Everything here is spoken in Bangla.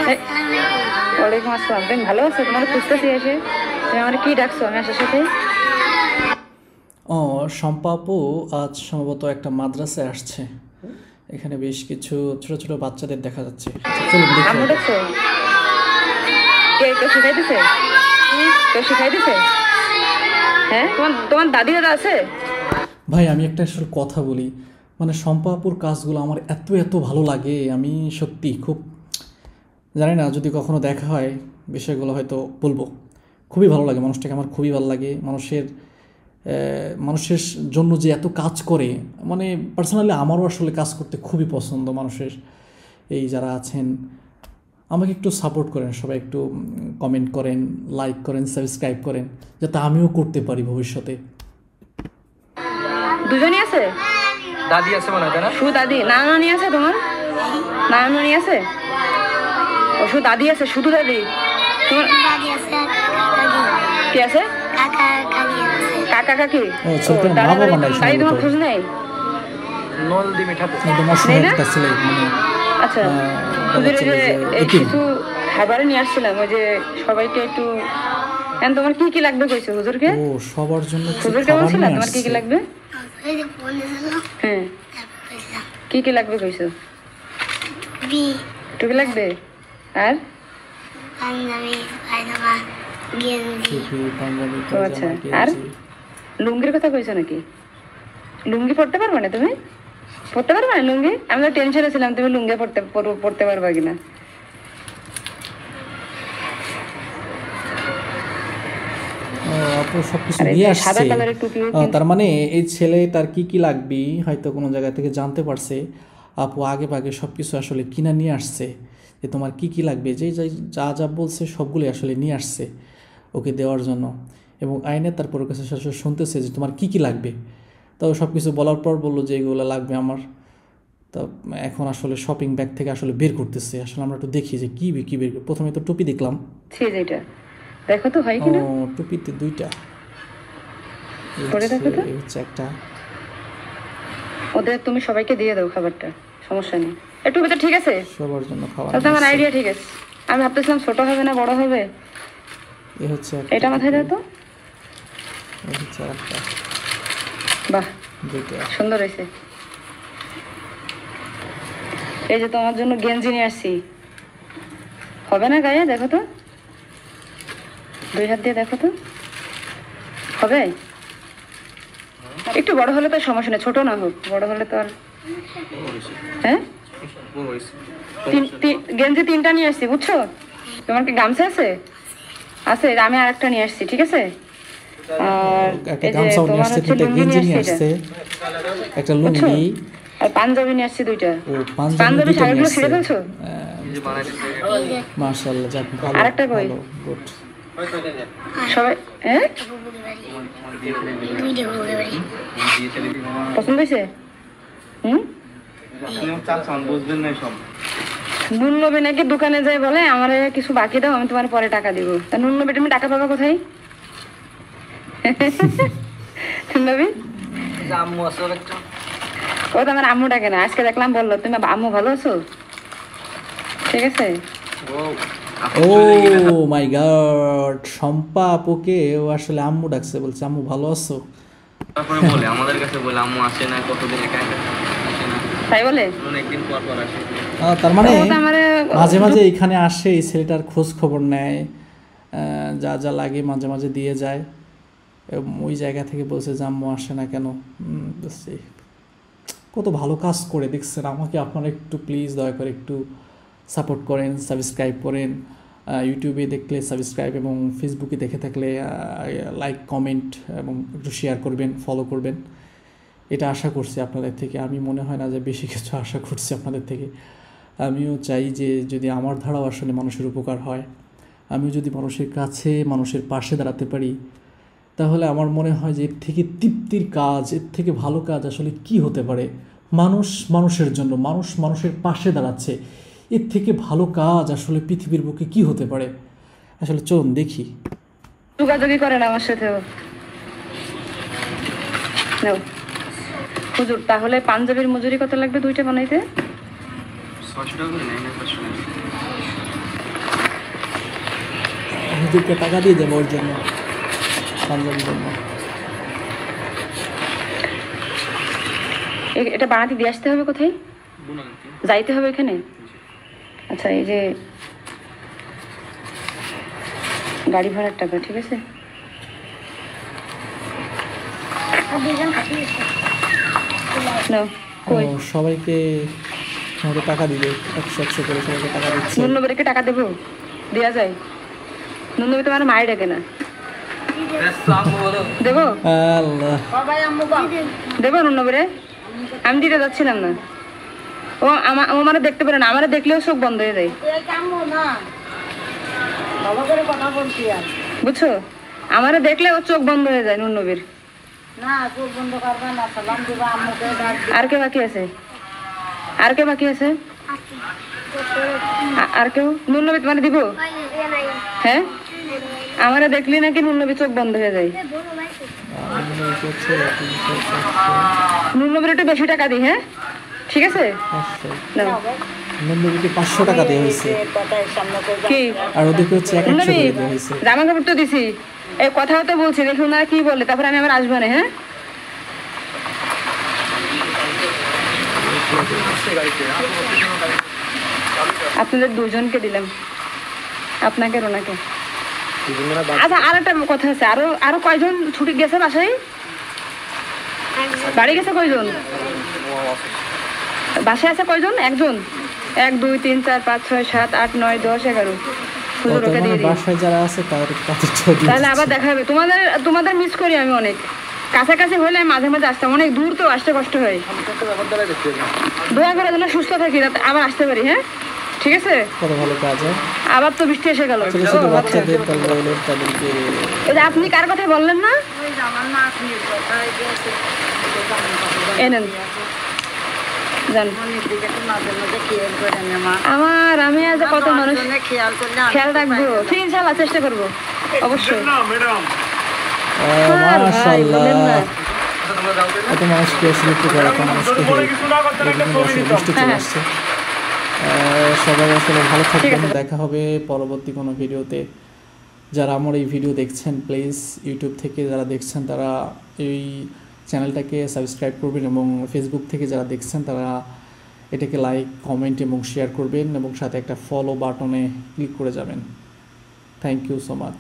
ওয়ালাইকুম আসসালাম। তুমি ভালো আছো? তোমার খুঁজতেছি এসে। তুমি আমার কি ডাকছো আমি আসার সাথে? ও শম্পা আপু আজ সম্ভবত একটা মাদ্রাসায় আসছে। এখানে বেশ কিছু ছোট ছোট বাচ্চাদের দেখা যাচ্ছে। আচ্ছা, চলুন দেখি আম্মু আগে। ডাকছো? কে কেউ শিখাইতেছে? কেউ শিখাইতেছে? হ্যাঁ, তোমার তোমার দাদি দাদা আছে? ভাই আমি একটা আসলে কথা বলি, মানে শম্পা আপুর কাজগুলো আমার এত এত ভালো লাগে, আমি সত্যি খুব জানি না, যদি কখনো দেখা হয় বিষয়গুলো হয়তো বলবো। খুবই ভালো লাগে মানুষটাকে, আমার খুবই ভালো লাগে। মানুষের জন্য যে এত কাজ করে, মানে পার্সোনালি আমারও আসলে কাজ করতে খুবই পছন্দ। মানুষের এই যারা আছেন আমাকে একটু সাপোর্ট করেন, সবাই একটু কমেন্ট করেন, লাইক করেন, সাবস্ক্রাইব করেন, যাতে আমিও করতে পারি ভবিষ্যতে। দুজনই আছে? দাদি আছে মনে হয়, তাই না? শুধু দাদি? নানানি আছে তোমার? নানানি আছে? ও শুধু দাদি আছে? শুধু দাদি? তোমার কি আছে? কাকা কাকি? ও ছেলেটার মা বাবা নাই তাই তোমার সম্ভবত। খোঁজ নেই? নলদি মিঠা একদম অসহায় একটা ছেলে, মানে আচ্ছা, বলা হুজুর চলে যে যে এই এতিম। কিছু খাবারে নিয়ে আসছিলাম, ওই যে সবাইকে একটু এখন তোমার কি কি লাগবে কইছো হুজুরকে? ও সবার জন্য কি হুজুরকে খাবার বলছিলাম নিয়ে তোমার কি কি আসছে? লাগবে? হ্যাঁ, কি কি লাগবে কইছো? টুপি লাগবে আর টুপি, পাঞ্জাবি, ও আচ্ছা, পায়জামা, আর গেঞ্জি। লুঙ্গির কথা কইছো নাকি? লুঙ্গি পড়তে পারবে না তুমি? পড়তে পারবে না লুঙ্গি? আমি তো টেনশনে ছিলাম তুমি লুঙ্গি পড়তে পারবে কিনা। ও আপু সবকিছু আর এই নিয়ে যে সাদা আসছে। কালারের টুপিও তার মানে এই ছেলে তার কি কি লাগবে হয়তো কোনো জায়গা থেকে জানতে পারছে। আপু আগে ভাগে সব কিছু আসলে কিনা নিয়ে আসছে, যে তোমার কি কি লাগবে, যে যা যা বলছে সবগুলোই আসলে নিয়ে আসছে ওকে দেওয়ার জন্য। এবং আইনে তারপর ওর কাছে আসলে শুনতেছে যে তোমার কি কি লাগবে। তো সব কিছু বলার পর বললো যে এগুলো লাগবে আমার। তা এখন আসলে শপিং ব্যাগ থেকে আসলে বের করতেছে। আসলে আমরা একটু দেখি যে কী বের প্রথমে তো টুপি দেখলাম। যেটা দেখো তো হয় ও কিনা, টুপিতে দুইটা, পরে দেখো তো। এই হচ্ছে একটা। ওদের তুমি সবাইকে দিয়ে দাও খাবারটা, সমস্যা নেই। একটু তো ঠিক আছে, সবার জন্য খাবার তাহলে তো আমার নিয়ে আইডিয়া ঠিক আছে। আমি ভাবতেছিলাম ছোট হবে না বড় হবে। এ হচ্ছে একটা এটা মাথায় দাও তো। এ হচ্ছে একটা, বাহ, দুইটা। সুন্দর হয়েছে। এই যে তোমার জন্য গেঞ্জি নিয়ে আসছি, হবে না গায়ে? দেখো তো, দুই হাত দিয়ে দেখো তো, হবে? একটু বড় হলে তো সমস্যা নেই, ছোট না হোক, বড় হলে তো আর। হ্যাঁ, গেঞ্জি তিনটা নিয়ে আসছি বুঝছো। তোমার কি গামছা আছে? আছে, আমি আর একটা নিয়ে আসছি, ঠিক আছে। আর একটা এই যে গামছাও নিয়ে তোমার আসছে, হচ্ছে দুইটা লুঙ্গি গেঞ্জি নিয়ে নিয়ে আসছি, আসছে, একটা বুঝছো। লুঙ্গি। আর পাঞ্জাবি নিয়ে আসছি দুইটা। ও পাঞ্জাবি পাঞ্জাবি দুইটা নিয়ে শাড়িগুলো আসছে। ছিঁড়ে ফেলছো? মাশাআল্লাহ, যাক ভালো আরেকটা কই? ভালো, গুড। সবাই হ্যাঁ পছন্দ হয়েছে? নুন নবী নাকি দোকানে যাই বলে আমার কিছু বাকি দাও, আমি তোমার পরে টাকা দিব। তা নুন নবী তুমি টাকা পাবা কোথায়? নবী ও তো আমার আম্মু ডাকে না, আজকে দেখলাম বললো তুমি আম্মু ভালো আছো, ঠিক আছে। ও মাই গড, শম্পা আপুকে ও আসলে আম্মু ডাকছে, বলছে আম্মু ভালো আছো। তারপরে বলে আমাদের কাছে বলে আম্মু আসে না, কতদিন একা একা আসে না, তাই বলে? অনেকদিন পর পর আসে। তার মানে ও তো আমারে মাঝে মাঝে এখানে আসে, এই ছেলেটার খোঁজ খবর নেয়, যা যা লাগে মাঝে মাঝে দিয়ে যায়। এবং ওই জায়গা থেকে বলছে যে আম্মু আসে না কেন। বুঝছি কত ভালো কাজ করে দেখছেন। আমাকে আপনারা একটু প্লিজ দয়া করে একটু সাপোর্ট করেন, সাবস্ক্রাইব করেন। ইউটিউবে দেখলে সাবস্ক্রাইব, এবং ফেসবুকে দেখে থাকলে লাইক, কমেন্ট এবং একটু শেয়ার করবেন, ফলো করবেন। এটা আশা করছি আপনাদের থেকে। আমি মনে হয় না যে বেশি কিছু আশা করছি আপনাদের থেকে। আমিও চাই যে যদি আমার ধারাও আসলে মানুষের উপকার হয়, আমিও যদি মানুষের কাছে, মানুষের পাশে দাঁড়াতে পারি, তাহলে আমার মনে হয় যে এর থেকে তৃপ্তির কাজ, এর থেকে ভালো কাজ আসলে কি হতে পারে। মানুষ মানুষের জন্য, মানুষ মানুষের পাশে দাঁড়াচ্ছে, এর থেকে ভালো কাজ আসলে পৃথিবীর বুকে কি হতে পারে। আসলে চলুন দেখি। যোগাযোগই করে না আমার সাথেও। নাও হুজুর, তাহলে পাঞ্জাবির মজুরি কত লাগবে দুইটা বানাইতে? 600 টাকা করে নেয় না, 500 টাকা। একজনকে টাকা দিয়ে দেবো ওর জন্য, পাঞ্জাবির জন্য। এটা বানাতে দিয়ে আসতে হবে কোথায়? যাইতে হবে এখানে? আচ্ছা, এই যে গাড়ি ভাড়ার টাকা, ঠিক আছে। নাও, কই? ও, সবাইকে আমাকে টাকা দিবে, 100 করে সবাইকে টাকা দিচ্ছে। নুননবীরকে টাকা দেবো? দেওয়া যায়? নুননবী তোমার মায়ের ডাকে না, দেবো? আল্লাহ, দেবো নুননবীরে? আমি দিতে যাচ্ছিলাম না। ও আমার দেখতে পারে না, আমার দেখলেও চোখ বন্ধ হয়ে যায়, বুঝছো? আমার দেখলে ও চোখ বন্ধ হয়ে যায় নুননবীর। আর কে বাকি আছে? আর কে বাকি আছে? আর কেউ? নুননবী তোমার দিব? হ্যাঁ, আমারে দেখলি নাকি নুননবী চোখ বন্ধ হয়ে যায়। নুননবীর একটু বেশি টাকা দিই, হ্যাঁ ঠিক আছে। নাও। নন্দীকে 500 টাকা দেওয়া হয়েছে, কি? আর ওদেরকে হচ্ছে 100 নুননবী, করে দেওয়া হয়েছে। জামা কাপড় তো দিছি, এই কথাও তো বলছি, দেখি ওনারা কি বলে, তারপরে আমি আবার আসবো না। হ্যাঁ, আপনাদের দুজনকে দিলাম, আপনাকে আর ওনাকে। আচ্ছা, আর একটা কথা আছে, আরো আরো কয়জন ছুটি গেছে বাসায়? বাড়ি গেছে কয়জন? বাসায় আছে কয়জন? একজন? 1 2 3 4 5 6 7 8 9 10 11। হুজুর ওকে দিয়ে দিই। বাসায় যারা আছে তাদের কাছে তাহলে আবার দেখা হবে। তোমাদের মিস করি আমি অনেক। কাছাকাছি হলে মাঝে মাঝে আসতাম, অনেক দূর তো আসতে কষ্ট হয়। দোয়া করে যেন সুস্থ থাকি, যাতে আবার আসতে পারি। হ্যাঁ ঠিক আছে। কত ভালো কাজ হয়। আবার তো বৃষ্টি এসে গেল। ছোট ছোট বাচ্চাদের তাদেরকে। এই যে আপনি কার কথা বললেন না? এনেন জান। আমি আজ কত মানুষ খেয়াল রাখবো, ঠিক ইনশাল্লাহ চেষ্টা করবো অবশ্যই। মাশাআল্লাহ, এত মানুষকে আসলে একটু করে, এত মানুষকে বৃষ্টি চলে আসছে। সবাই আসলে ভালো থাকবেন, দেখা হবে পরবর্তী কোনো ভিডিওতে। যারা আমার এই ভিডিও দেখছেন, প্লিজ ইউটিউব থেকে যারা দেখছেন তারা এই চ্যানেলটাকে সাবস্ক্রাইব করবেন, এবং ফেসবুক থেকে যারা দেখছেন তারা এটাকে লাইক, কমেন্ট এবং শেয়ার করবেন, এবং সাথে একটা ফলো বাটনে ক্লিক করে যাবেন। Thank you so much.